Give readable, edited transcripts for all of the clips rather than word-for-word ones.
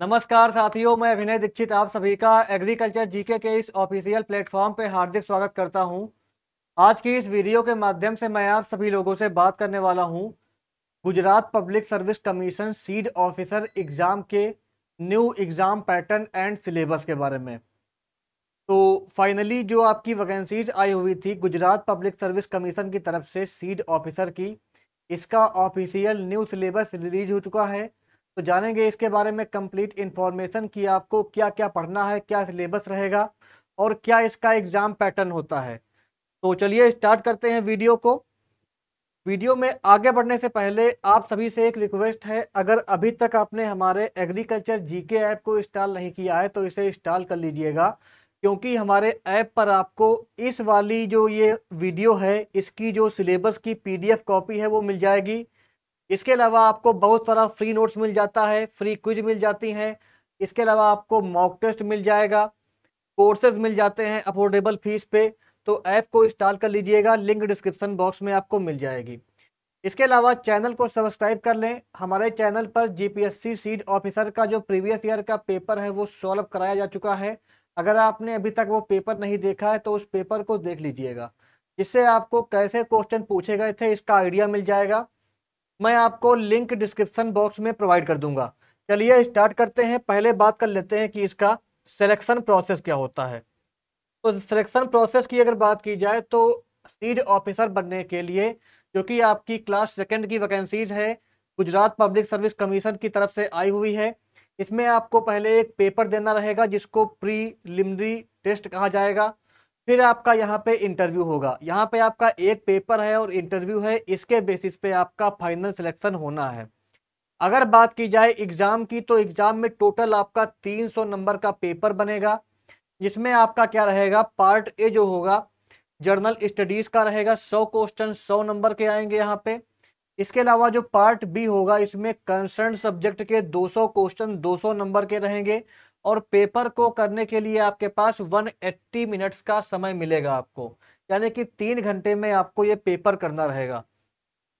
नमस्कार साथियों, मैं अभिनय दीक्षित आप सभी का एग्रीकल्चर जीके के इस ऑफिशियल प्लेटफॉर्म पे हार्दिक स्वागत करता हूं। आज की इस वीडियो के माध्यम से मैं आप सभी लोगों से बात करने वाला हूं Gujarat public service commission seed officer exam के new exam pattern and syllabus के बारे में। तो फाइनली जो आपकी वैकेंसीज आई हुई थी गुजरात पब्लिक सर्विस कमीशन की तरफ से सीड ऑफिसर की, इसका ऑफिशियल न्यू सिलेबस रिलीज हो चुका है। तो जानेंगे इसके बारे में कंप्लीट इन्फॉर्मेशन कि आपको क्या क्या पढ़ना है, क्या सिलेबस रहेगा और क्या इसका एग्जाम पैटर्न होता है। तो चलिए स्टार्ट करते हैं वीडियो को। वीडियो में आगे बढ़ने से पहले आप सभी से एक रिक्वेस्ट है, अगर अभी तक आपने हमारे एग्रीकल्चर जीके ऐप को इंस्टॉल नहीं किया है तो इसे इंस्टॉल कर लीजिएगा, क्योंकि हमारे ऐप पर आपको इस वाली जो ये वीडियो है इसकी जो सिलेबस की पीडीएफ कॉपी है वो मिल जाएगी। इसके अलावा आपको बहुत सारा फ्री नोट्स मिल जाता है, फ्री क्विज मिल जाती हैं। इसके अलावा आपको मॉक टेस्ट मिल जाएगा, कोर्सेज मिल जाते हैं अफोर्डेबल फीस पे। तो ऐप को इंस्टॉल कर लीजिएगा, लिंक डिस्क्रिप्शन बॉक्स में आपको मिल जाएगी। इसके अलावा चैनल को सब्सक्राइब कर लें। हमारे चैनल पर जीपीएससी सीड ऑफिसर का जो प्रीवियस ईयर का पेपर है वो सॉल्व कराया जा चुका है। अगर आपने अभी तक वो पेपर नहीं देखा है तो उस पेपर को देख लीजिएगा, जिससे आपको कैसे क्वेश्चन पूछे गए थे इसका आइडिया मिल जाएगा। मैं आपको लिंक डिस्क्रिप्शन बॉक्स में प्रोवाइड कर दूंगा। चलिए स्टार्ट करते हैं। पहले बात कर लेते हैं कि इसका सिलेक्शन प्रोसेस क्या होता है। तो सिलेक्शन प्रोसेस की अगर बात की जाए तो सीड ऑफिसर बनने के लिए, जो कि आपकी क्लास सेकंड की वैकेंसीज है, गुजरात पब्लिक सर्विस कमीशन की तरफ से आई हुई है। इसमें आपको पहले एक पेपर देना रहेगा जिसको प्रीलिमिनरी टेस्ट कहा जाएगा। फिर आपका यहाँ पे इंटरव्यू होगा। यहाँ पे आपका एक पेपर है और इंटरव्यू है, इसके बेसिस पे आपका फाइनल सिलेक्शन होना है। अगर बात की जाए एग्जाम की तो एग्जाम में टोटल आपका 300 नंबर का पेपर बनेगा, जिसमें आपका क्या रहेगा, पार्ट ए जो होगा जर्नल स्टडीज का रहेगा, 100 क्वेश्चन 100 नंबर के आएंगे यहाँ पे। इसके अलावा जो पार्ट बी होगा इसमें कंसर्न सब्जेक्ट के 200 क्वेश्चन 200 नंबर के रहेंगे। और पेपर को करने के लिए आपके पास 180 मिनट्स का समय मिलेगा आपको, यानी कि 3 घंटे में आपको ये पेपर करना रहेगा।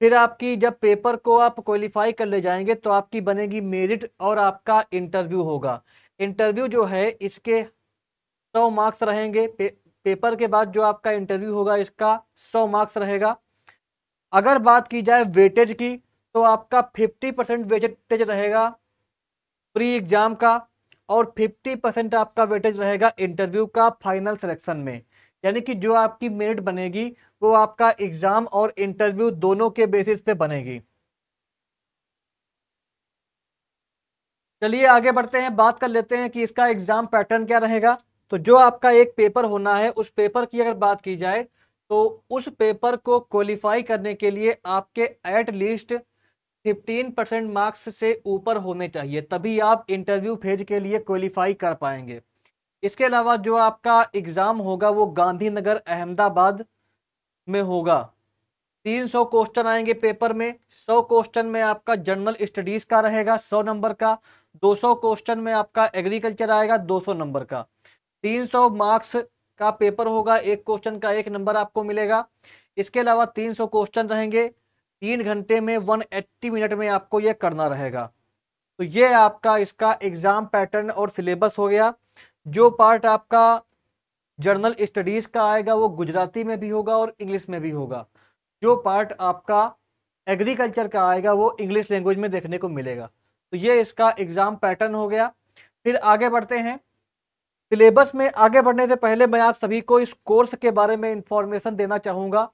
फिर आपकी जब पेपर को आप क्वालिफाई कर ले जाएंगे तो आपकी बनेगी मेरिट और आपका इंटरव्यू होगा। इंटरव्यू जो है इसके 100 मार्क्स रहेंगे। पेपर के बाद जो आपका इंटरव्यू होगा इसका 100 मार्क्स रहेगा। अगर बात की जाए वेटेज की तो आपका 50% वेटेज रहेगा प्री एग्जाम का, और 50% आपका वेटेज रहेगा इंटरव्यू का फाइनल सिलेक्शन में। यानी कि जो आपकी मेरिट बनेगी वो आपका एग्जाम और इंटरव्यू दोनों के बेसिस पे बनेगी। चलिए आगे बढ़ते हैं, बात कर लेते हैं कि इसका एग्जाम पैटर्न क्या रहेगा। तो जो आपका एक पेपर होना है उस पेपर की अगर बात की जाए तो उस पेपर को क्वालिफाई करने के लिए आपके एट लीस्ट 15% मार्क्स से ऊपर होने चाहिए, तभी आप इंटरव्यू फेज के लिए क्वालिफाई कर पाएंगे। इसके अलावा जो आपका एग्जाम होगा वो गांधीनगर अहमदाबाद में होगा। 300 क्वेश्चन आएंगे पेपर में। 100 क्वेश्चन में आपका जनरल स्टडीज का रहेगा 100 नंबर का। 200 क्वेश्चन में आपका एग्रीकल्चर आएगा 200 नंबर का। 300 मार्क्स का पेपर होगा, एक क्वेश्चन का एक नंबर आपको मिलेगा। इसके अलावा 300 क्वेश्चन रहेंगे, 3 घंटे में 180 मिनट में आपको यह करना रहेगा। तो ये आपका इसका एग्जाम पैटर्न और सिलेबस हो गया। जो पार्ट आपका जर्नल स्टडीज का आएगा वो गुजराती में भी होगा और इंग्लिश में भी होगा। जो पार्ट आपका एग्रीकल्चर का आएगा वो इंग्लिश लैंग्वेज में देखने को मिलेगा। तो ये इसका एग्जाम पैटर्न हो गया। फिर आगे बढ़ते हैं। सिलेबस में आगे बढ़ने से पहले मैं आप सभी को इस कोर्स के बारे में इंफॉर्मेशन देना चाहूंगा।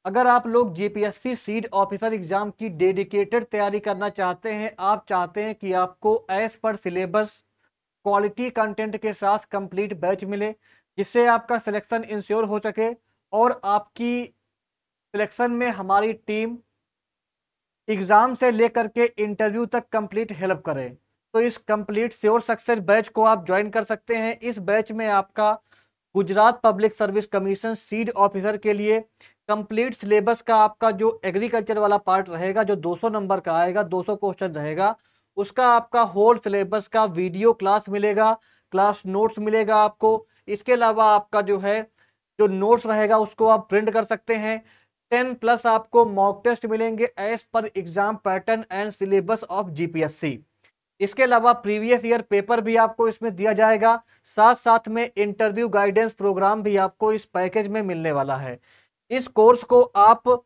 अगर आप लोग जीपीएससी सीड ऑफिसर एग्जाम की डेडिकेटेड तैयारी करना चाहते हैं, आप चाहते हैं कि आपको as per syllabus quality content के साथ कंप्लीट बैच मिले, जिससे आपका सिलेक्शन इंश्योर हो सके और आपकी सिलेक्शन में हमारी टीम एग्जाम से लेकर के इंटरव्यू तक कंप्लीट हेल्प करे, तो इस कंप्लीट श्योर सक्सेस बैच को आप ज्वाइन कर सकते हैं। इस बैच में आपका Gujarat public service commission seed officer के लिए कंप्लीट सिलेबस का आपका जो एग्रीकल्चर वाला पार्ट रहेगा जो 200 नंबर का आएगा, 200 क्वेश्चन रहेगा, उसका आपका होल सिलेबस का वीडियो क्लास मिलेगा, क्लास नोट्स मिलेगा आपको। इसके अलावा आपका जो है जो नोट्स रहेगा उसको आप प्रिंट कर सकते हैं। 10+ आपको मॉक टेस्ट मिलेंगे as per exam pattern and syllabus of GPSC. इसके अलावा प्रीवियस ईयर पेपर भी आपको इसमें दिया जाएगा, साथ साथ में इंटरव्यू गाइडेंस प्रोग्राम भी आपको इस पैकेज में मिलने वाला है। इस कोर्स को आप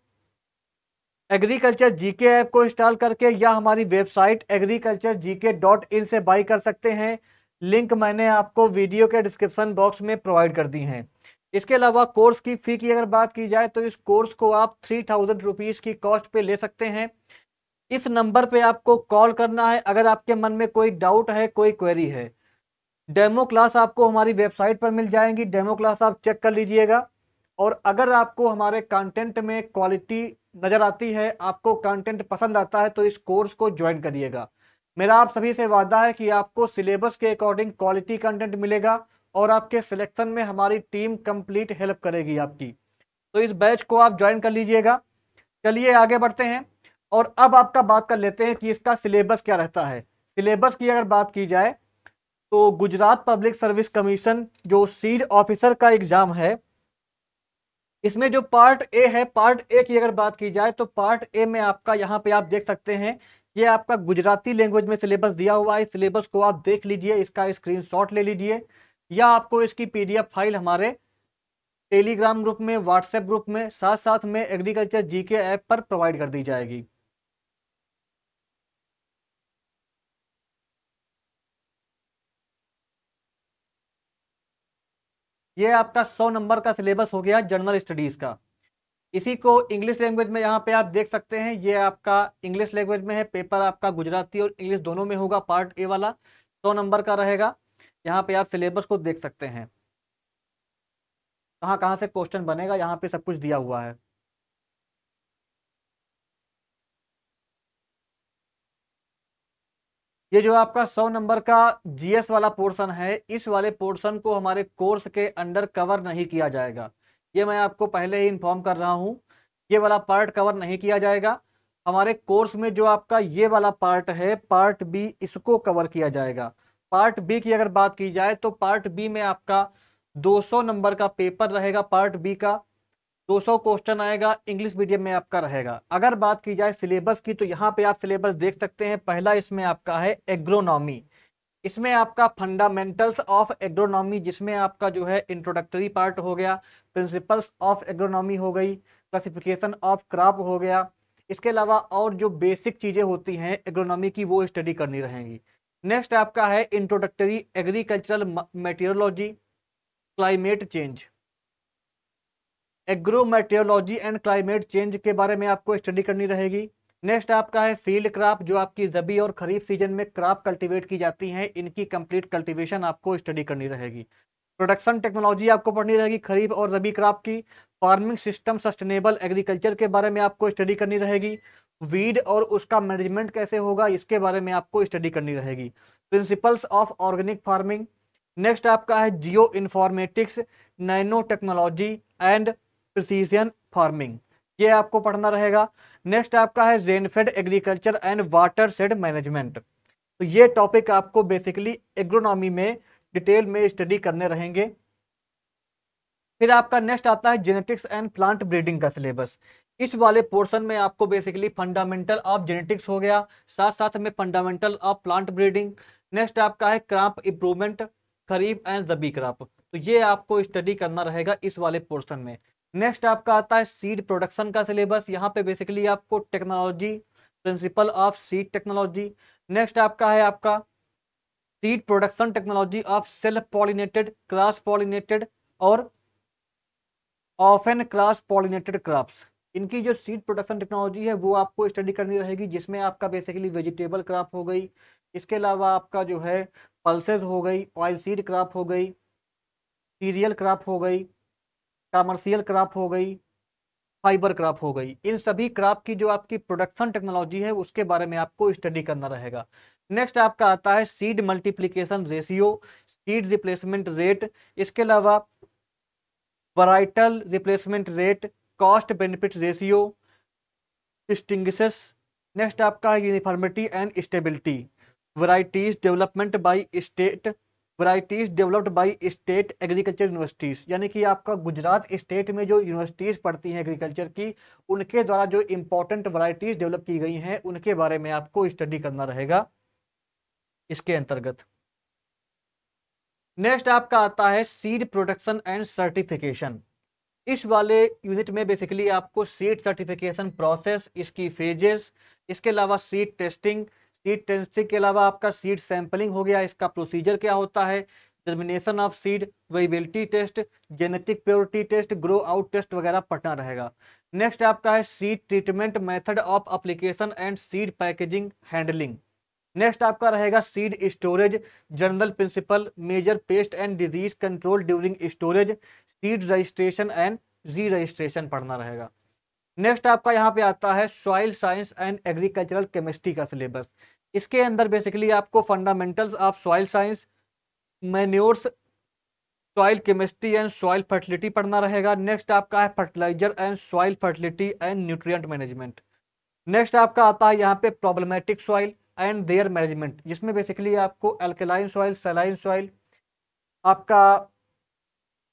एग्रीकल्चर जीके ऐप को इंस्टॉल करके या हमारी वेबसाइट agriculturegk.in से बाई कर सकते हैं। लिंक मैंने आपको वीडियो के डिस्क्रिप्शन बॉक्स में प्रोवाइड कर दी हैं। इसके अलावा कोर्स की फी की अगर बात की जाए तो इस कोर्स को आप 3000 रुपीज़ की कॉस्ट पे ले सकते हैं। इस नंबर पे आपको कॉल करना है अगर आपके मन में कोई डाउट है, कोई क्वेरी है। डेमो क्लास आपको हमारी वेबसाइट पर मिल जाएंगी, डेमो क्लास आप चेक कर लीजिएगा। और अगर आपको हमारे कंटेंट में क्वालिटी नज़र आती है, आपको कंटेंट पसंद आता है, तो इस कोर्स को ज्वाइन करिएगा। मेरा आप सभी से वादा है कि आपको सिलेबस के अकॉर्डिंग क्वालिटी कंटेंट मिलेगा और आपके सिलेक्शन में हमारी टीम कंप्लीट हेल्प करेगी आपकी। तो इस बैच को आप ज्वाइन कर लीजिएगा। चलिए आगे बढ़ते हैं और अब आपका बात कर लेते हैं कि इसका सिलेबस क्या रहता है। सिलेबस की अगर बात की जाए तो गुजरात पब्लिक सर्विस कमीशन जो सीड ऑफिसर का एग्जाम है, इसमें जो पार्ट ए है, पार्ट ए की अगर बात की जाए तो पार्ट ए में आपका यहाँ पे आप देख सकते हैं, ये आपका गुजराती लैंग्वेज में सिलेबस दिया हुआ है। इस सिलेबस को आप देख लीजिए, इसका स्क्रीनशॉट ले लीजिए या आपको इसकी पीडीएफ फाइल हमारे टेलीग्राम ग्रुप में, व्हाट्सएप ग्रुप में, साथ साथ में एग्रीकल्चर जीके ऐप पर प्रोवाइड कर दी जाएगी। ये आपका 100 नंबर का सिलेबस हो गया जनरल स्टडीज का। इसी को इंग्लिश लैंग्वेज में यहाँ पे आप देख सकते हैं, ये आपका इंग्लिश लैंग्वेज में है। पेपर आपका गुजराती और इंग्लिश दोनों में होगा। पार्ट ए वाला 100 नंबर का रहेगा। यहाँ पे आप सिलेबस को देख सकते हैं, कहाँ कहाँ से क्वेश्चन बनेगा, यहाँ पे सब कुछ दिया हुआ है। ये जो आपका 100 नंबर का जीएस वाला पोर्शन है, इस वाले पोर्शन को हमारे कोर्स के अंडर कवर नहीं किया जाएगा। ये मैं आपको पहले ही इन्फॉर्म कर रहा हूँ, ये वाला पार्ट कवर नहीं किया जाएगा। हमारे कोर्स में जो आपका ये वाला पार्ट है, पार्ट बी, इसको कवर किया जाएगा। पार्ट बी की अगर बात की जाए तो पार्ट बी में आपका 200 नंबर का पेपर रहेगा। पार्ट बी का 200 क्वेश्चन आएगा, इंग्लिश मीडियम में आपका रहेगा। अगर बात की जाए सिलेबस की तो यहाँ पे आप सिलेबस देख सकते हैं। पहला इसमें आपका है एग्रोनॉमी। इसमें आपका फंडामेंटल्स ऑफ एग्रोनॉमी, जिसमें आपका जो है इंट्रोडक्टरी पार्ट हो गया, प्रिंसिपल्स ऑफ एग्रोनॉमी हो गई, क्लासिफिकेशन ऑफ क्रॉप हो गया। इसके अलावा और जो बेसिक चीज़ें होती हैं एग्रोनॉमी की, वो स्टडी करनी रहेंगी। नेक्स्ट आपका है introductory agricultural meteorology, climate change, agrometeorology and climate change के बारे में आपको स्टडी करनी रहेगी। नेक्स्ट आपका है फील्ड क्रॉप, जो आपकी रबी और खरीफ सीजन में क्रॉप कल्टीवेट की जाती हैं, इनकी कंप्लीट कल्टीवेशन आपको स्टडी करनी रहेगी। प्रोडक्शन टेक्नोलॉजी आपको पढ़नी रहेगी खरीफ और रबी क्रॉप की। फार्मिंग सिस्टम सस्टेनेबल एग्रीकल्चर के बारे में आपको स्टडी करनी रहेगी। वीड और उसका मैनेजमेंट कैसे होगा, इसके बारे में आपको स्टडी करनी रहेगी। Principles of organic farming. Next आपका है geoinformatics, nanotechnology and precision farming, ये आपको पढ़ना रहेगा। नेक्स्ट आपका है जेनफेड agriculture and watershed management. तो ये टॉपिक आपको बेसिकली एग्रोनॉमी में डिटेल में स्टडी करने रहेंगे। फिर आपका नेक्स्ट आता है जेनेटिक्स एंड प्लांट ब्रीडिंग का सिलेबस। इस वाले पोर्शन में आपको बेसिकली फंडामेंटल ऑफ जेनेटिक्स हो गया, साथ साथ में fundamental of plant breeding. Next आपका है crop improvement, kharif and rabi crop, तो ये आपको स्टडी करना रहेगा इस वाले पोर्शन में। नेक्स्ट आपका आता है सीड प्रोडक्शन का सिलेबस। यहाँ पे बेसिकली आपको technology, principle of seed technology. Next आपका है आपका seed production technology of self pollinated, cross pollinated और ऑफन क्रॉस पॉलिनेटेड क्रॉप्स। इनकी जो सीड प्रोडक्शन टेक्नोलॉजी है वो आपको स्टडी करनी रहेगी, जिसमें आपका बेसिकली वेजिटेबल क्रॉप हो गई, इसके अलावा आपका जो है पल्सेस हो गई, ऑयल सीड क्रॉप हो गई, सीरियल क्रॉप हो गई, कमर्शियल क्रॉप हो गई, फाइबर क्रॉप हो गई। इन सभी क्रॉप की जो आपकी प्रोडक्शन टेक्नोलॉजी है उसके बारे में आपको स्टडी करना रहेगा। नेक्स्ट आपका आता है seed multiplication ratio, seed replacement rate, इसके अलावा varietal replacement rate, cost benefit ratio, distinguishes. Next आपका uniformity and stability, varieties development by state, varieties developed by state agriculture universities, यानी कि आपका गुजरात स्टेट में जो यूनिवर्सिटीज पढ़ती हैं एग्रीकल्चर की, उनके द्वारा जो इंपॉर्टेंट वराइटीज डेवलप की गई हैं उनके बारे में आपको स्टडी करना रहेगा। इसके अंतर्गत। नेक्स्ट आपका आता है सीड प्रोडक्शन एंड सर्टिफिकेशन। इस वाले यूनिट में बेसिकली आपको सीड सर्टिफिकेशन प्रोसेस, इसकी फेजेस, इसके अलावा सीड टेस्टिंग के अलावा आपका सीड सैंपलिंग हो गया, इसका प्रोसीजर क्या होता है, germination of seed, viability test, genetic purity test, grow out test वगैरह पढ़ना रहेगा। नेक्स्ट आपका है seed treatment, method of application and seed packaging handling. Next आपका रहेगा seed storage, general principle, major pest and disease control during storage, seed registration and re registration पढ़ना रहेगा। Next आपका यहाँ पे आता है soil science and agricultural chemistry का सिलेबस। इसके अंदर बेसिकली आपको fundamentals of soil science, manures, soil chemistry and soil fertility पढ़ना रहेगा। नेक्स्ट आपका है fertilizer and soil fertility and nutrient management. Next आपका आता है यहाँ पे problematic soil and their management, जिसमें बेसिकली आपको अल्कलाइन सॉइल, सलाइन सॉइल, आपका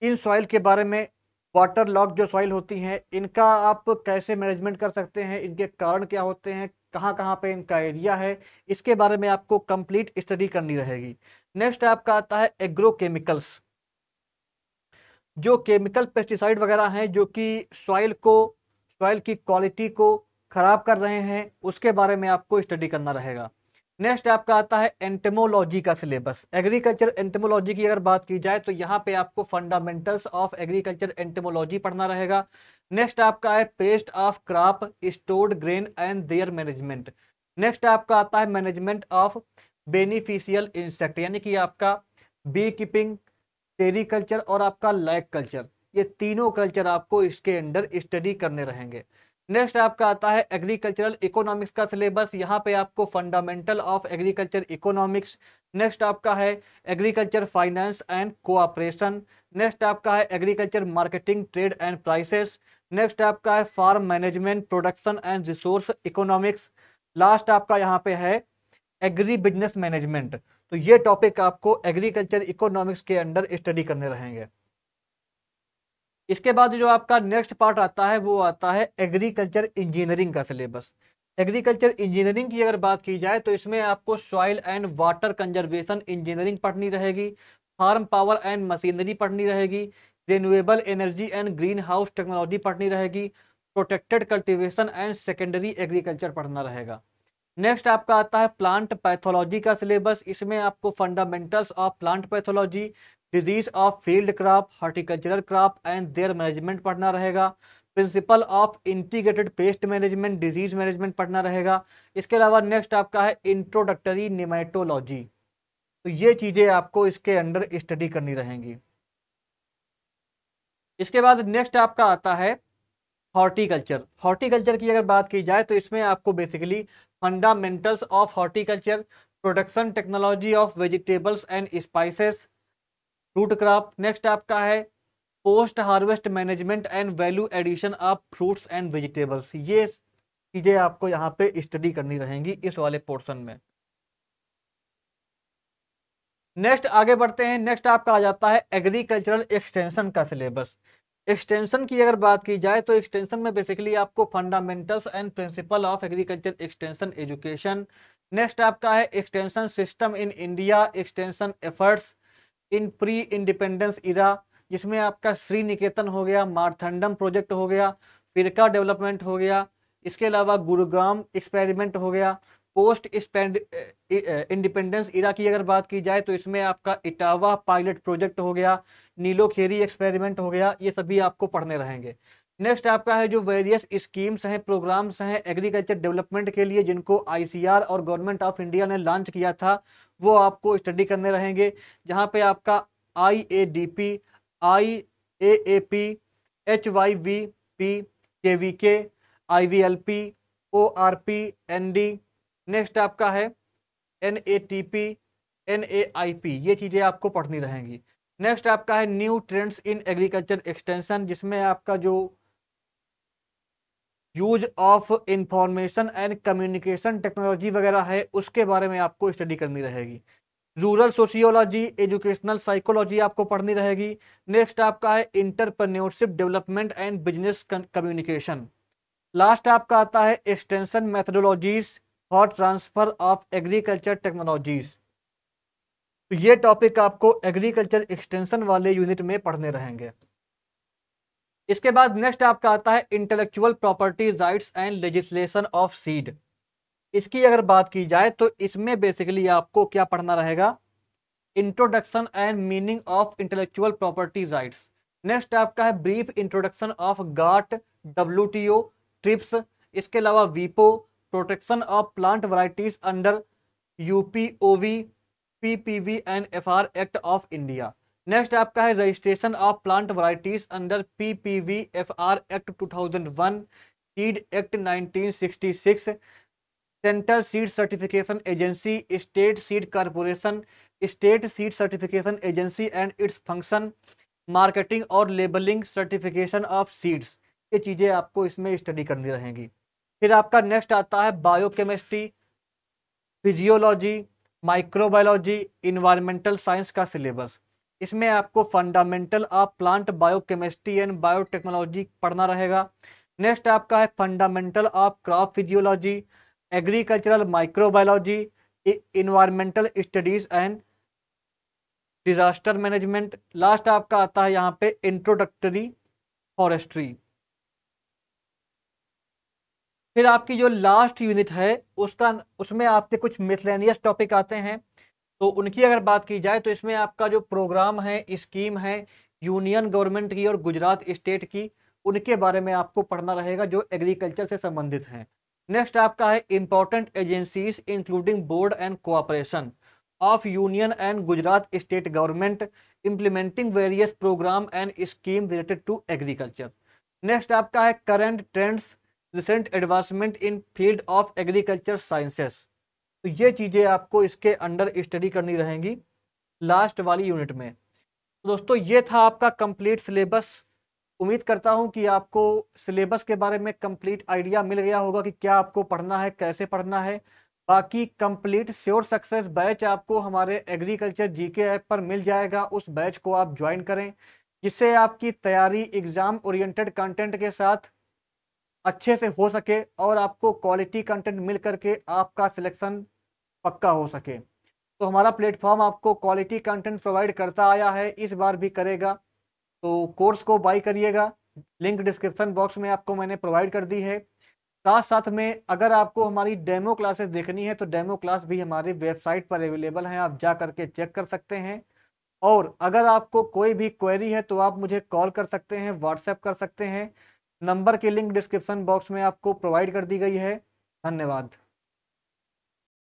इन सॉइल के बारे में, वाटर लॉक जो सॉइल होती हैं इनका आप कैसे मैनेजमेंट कर सकते हैं, इनके कारण क्या होते हैं, कहाँ कहाँ पे इनका एरिया है, इसके बारे में आपको कंप्लीट स्टडी करनी रहेगी। नेक्स्ट आपका आता है एग्रोकेमिकल्स, जो केमिकल पेस्टिसाइड वगैरह हैं जो कि सॉइल की क्वालिटी को खराब कर रहे हैं, उसके बारे में आपको स्टडी करना रहेगा। नेक्स्ट आपका आता है एंटेमोलॉजी का सिलेबस। एग्रीकल्चर एंटेमोलॉजी की अगर बात की जाए तो यहाँ पे आपको फंडामेंटल्स ऑफ एग्रीकल्चर एंटेमोलॉजी पढ़ना रहेगा। नेक्स्ट आपका है paste of crop, stored grain and their management. Next आपका आता है मैनेजमेंट ऑफ बेनिफिशियल इंसेक्ट, यानी कि आपका बी कीपिंग, सेरीकल्चर और आपका लैग कल्चर, ये तीनों कल्चर आपको इसके अंडर स्टडी करने रहेंगे। नेक्स्ट आपका आता है एग्रीकल्चरल इकोनॉमिक्स का सिलेबस। यहाँ पे आपको fundamental of agriculture economics. Next आपका है agriculture finance and cooperation. Next आपका है agriculture marketing, trade and prices. Next आपका है farm management, production and resource economics. Last आपका यहाँ पे है एग्री बिजनेस मैनेजमेंट। तो ये टॉपिक आपको एग्रीकल्चर इकोनॉमिक्स के अंडर स्टडी करने रहेंगे। इसके बाद जो आपका नेक्स्ट पार्ट आता है वो आता है एग्रीकल्चर इंजीनियरिंग का सिलेबस। एग्रीकल्चर इंजीनियरिंग की अगर बात की जाए तो इसमें आपको soil and water conservation engineering पढ़नी रहेगी, फार्म पावर एंड मशीनरी पढ़नी रहेगी, renewable energy and green house technology पढ़नी रहेगी, protected cultivation and secondary agriculture पढ़ना रहेगा। नेक्स्ट आपका आता है प्लांट पैथोलॉजी का सिलेबस। इसमें आपको fundamentals of plant pathology, disease of field crop, horticultural crop and their management पढ़ना रहेगा, principle of integrated pest management, disease management पढ़ना रहेगा। इसके अलावा नेक्स्ट आपका है इंट्रोडक्टरी निमेटोलॉजी। तो ये चीजें आपको इसके अंडर स्टडी करनी रहेंगी। इसके बाद नेक्स्ट आपका आता है हॉर्टिकल्चर। हॉर्टिकल्चर की अगर बात की जाए तो इसमें आपको basically fundamentals of horticulture, production technology of vegetables and spices, fruit crop. Next आपका है post harvest management and value addition of fruits and vegetables. ये चीजें आपको यहाँ पे स्टडी करनी रहेंगी इस वाले पोर्शन में। नेक्स्ट आगे बढ़ते हैं। नेक्स्ट आपका आ जाता है एग्रीकल्चरल एक्सटेंशन का सिलेबस। एक्सटेंशन की अगर बात की जाए तो एक्सटेंशन में बेसिकली आपको fundamentals and principle of agriculture extension education. Next आपका है extension system in India, extension efforts in pre independence era, जिसमें आपका श्री निकेतन हो गया, मारथंडम प्रोजेक्ट हो गया, फिरका डेवलपमेंट हो गया, इसके अलावा गुरुग्राम एक्सपेरिमेंट हो गया। पोस्ट इंडिपेंडेंस इरा की अगर बात की जाए तो इसमें आपका इटावा पायलट प्रोजेक्ट हो गया, नीलोखेरी एक्सपेरिमेंट हो गया, ये सभी आपको पढ़ने रहेंगे। नेक्स्ट आपका है जो वेरियस स्कीम्स हैं, प्रोग्राम्स हैं एग्रीकल्चर डेवलपमेंट के लिए, जिनको आईसीआर और गवर्नमेंट ऑफ इंडिया ने लॉन्च किया था, वो आपको स्टडी करने रहेंगे। जहाँ पे आपका IADP, IAAP, HYVP, KVK, IVLP, ORP, ND। Next आपका है NATP, NAIP, ये चीज़ें आपको पढ़नी रहेंगी। नेक्स्ट आपका है new trends in agriculture extension, जिसमें आपका जो use of information and communication technology वगैरह है उसके बारे में आपको स्टडी करनी रहेगी। रूरल सोशियोलॉजी, एजुकेशनल साइकोलॉजी आपको पढ़नी रहेगी। नेक्स्ट आपका है entrepreneurship development and business communication. Last आपका आता है extension methodologies for transfer of agriculture technologies. तो ये टॉपिक आपको एग्रीकल्चर एक्सटेंशन वाले यूनिट में पढ़ने रहेंगे। इसके बाद नेक्स्ट आपका आता है intellectual property rights and legislation of seed. इसकी अगर बात की जाए तो इसमें बेसिकली आपको क्या पढ़ना रहेगा, introduction and meaning of intellectual property rights. Next आपका है brief introduction of GATT, WTO, TRIPS, इसके अलावा वीपो, protection of plant varieties under UPOV, PPV and FR act of India. Next आपका है registration of plant varieties under PPV FR act 2001, seed act 1966, central seed certification agency, state seed corporation, state seed certification agency and its function, marketing और labelling certification of seeds. ये चीज़ें आपको इसमें study करनी रहेंगी। फिर आपका नेक्स्ट आता है biochemistry, physiology, microbiology, environmental science का सिलेबस। इसमें आपको fundamental of plant biochemistry and biotechnology पढ़ना रहेगा। नेक्स्ट आपका है fundamental of crop physiology, agricultural microbiology, environmental studies and disaster management. Last आपका आता है यहाँ पे इंट्रोडक्टरी फॉरेस्ट्री। फिर आपकी जो लास्ट यूनिट है उसमें आपके कुछ मिसलेनियस टॉपिक आते हैं। तो उनकी अगर बात की जाए तो इसमें आपका जो प्रोग्राम है, स्कीम है यूनियन गवर्नमेंट की और गुजरात स्टेट की, उनके बारे में आपको पढ़ना रहेगा जो एग्रीकल्चर से संबंधित हैं। नेक्स्ट आपका है important agencies including board and cooperation of union and Gujarat state government implementing various program and scheme related to agriculture. Next आपका है current trends, recent advancement in field of agriculture sciences. तो ये चीज़ें आपको इसके अंडर स्टडी करनी रहेंगी last वाली यूनिट में। तो दोस्तों ये था आपका कंप्लीट सिलेबस। उम्मीद करता हूँ कि आपको सिलेबस के बारे में कंप्लीट आइडिया मिल गया होगा कि क्या आपको पढ़ना है, कैसे पढ़ना है। बाकी कंप्लीट श्योर सक्सेस बैच आपको हमारे एग्रीकल्चर जीके ऐप पर मिल जाएगा। उस बैच को आप ज्वाइन करें जिससे आपकी तैयारी एग्जाम ओरिएंटेड कंटेंट के साथ अच्छे से हो सके और आपको क्वालिटी कंटेंट मिल करके आपका सिलेक्शन पक्का हो सके। तो हमारा प्लेटफॉर्म आपको क्वालिटी कंटेंट प्रोवाइड करता आया है, इस बार भी करेगा। तो कोर्स को बाय करिएगा, लिंक डिस्क्रिप्शन बॉक्स में आपको मैंने प्रोवाइड कर दी है। साथ साथ में अगर आपको हमारी डेमो क्लासेस देखनी है तो डेमो क्लास भी हमारी वेबसाइट पर अवेलेबल हैं, आप जा करके चेक कर सकते हैं। और अगर आपको कोई भी क्वेरी है तो आप मुझे कॉल कर सकते हैं, व्हाट्सएप कर सकते हैं। नंबर की लिंक डिस्क्रिप्शन बॉक्स में आपको प्रोवाइड कर दी गई है। धन्यवाद।